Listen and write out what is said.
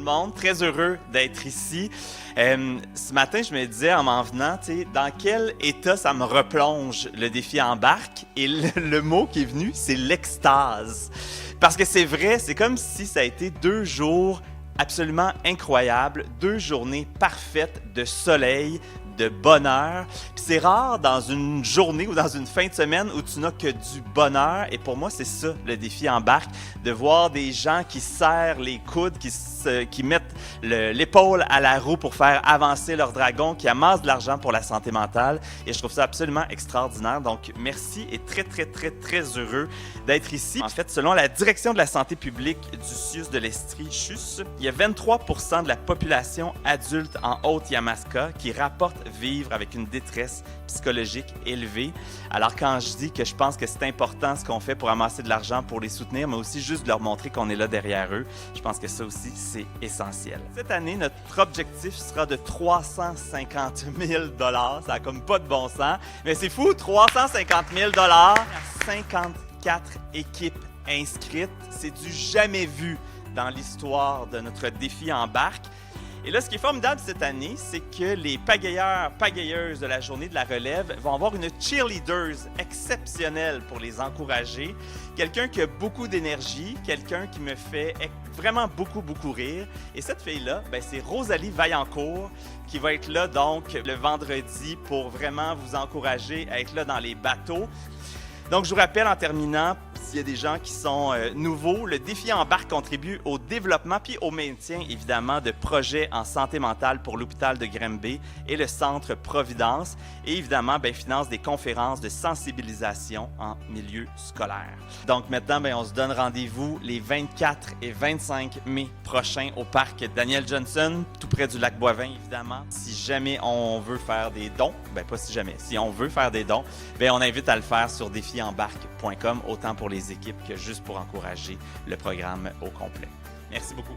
monde, très heureux d'être ici. Ce matin, je me disais en m'en venant, tu sais, dans quel état ça me replonge le défi embarque? Et le mot qui est venu, c'est l'extase. Parce que c'est vrai, c'est comme si ça a été 2 jours absolument incroyables, 2 journées parfaites de soleil, de bonheur. Puis c'est rare dans une journée ou dans une fin de semaine où tu n'as que du bonheur. Et pour moi, c'est ça le défi embarque, de voir des gens qui serrent les coudes, qui mettent l'épaule à la roue pour faire avancer leur dragon, qui amassent de l'argent pour la santé mentale. Et je trouve ça absolument extraordinaire. Donc, merci et très, très, très, très heureux d'être ici. En fait, selon la direction de la santé publique du CIUS de l'Estrie, CHUS, il y a 23% de la population adulte en Haute-Yamaska qui rapporte vivre avec une détresse psychologique élevée. Alors quand je dis que je pense que c'est important ce qu'on fait pour amasser de l'argent, pour les soutenir, mais aussi juste de leur montrer qu'on est là derrière eux, je pense que ça aussi, c'est essentiel. Cette année, notre objectif sera de 350 000 $. Ça n'a comme pas de bon sens, mais c'est fou, 350 000 $, 54 équipes inscrites. C'est du jamais vu dans l'histoire de notre défi embarque. Et là, ce qui est formidable cette année, c'est que les pagayeuses de la journée de la relève vont avoir une cheerleader exceptionnelle pour les encourager. Quelqu'un qui a beaucoup d'énergie, quelqu'un qui me fait vraiment beaucoup, beaucoup rire. Et cette fille-là, c'est Rosalie Vaillancourt qui va être là donc le vendredi pour vraiment vous encourager à être là dans les bateaux. Donc, je vous rappelle en terminant, s'il y a des gens qui sont nouveaux, le défi embarque contribue au développement puis au maintien, évidemment, de projets en santé mentale pour l'hôpital de Granby et le Centre Providence. Et évidemment, finance des conférences de sensibilisation en milieu scolaire. Donc maintenant, on se donne rendez-vous les 24 et 25 mai prochains au parc Daniel Johnson, tout près du lac Boivin, évidemment. Si jamais on veut faire des dons, pas si jamais, si on veut faire des dons, on invite à le faire sur défiembarque.com, autant pour les équipes que juste pour encourager le programme au complet. Merci beaucoup.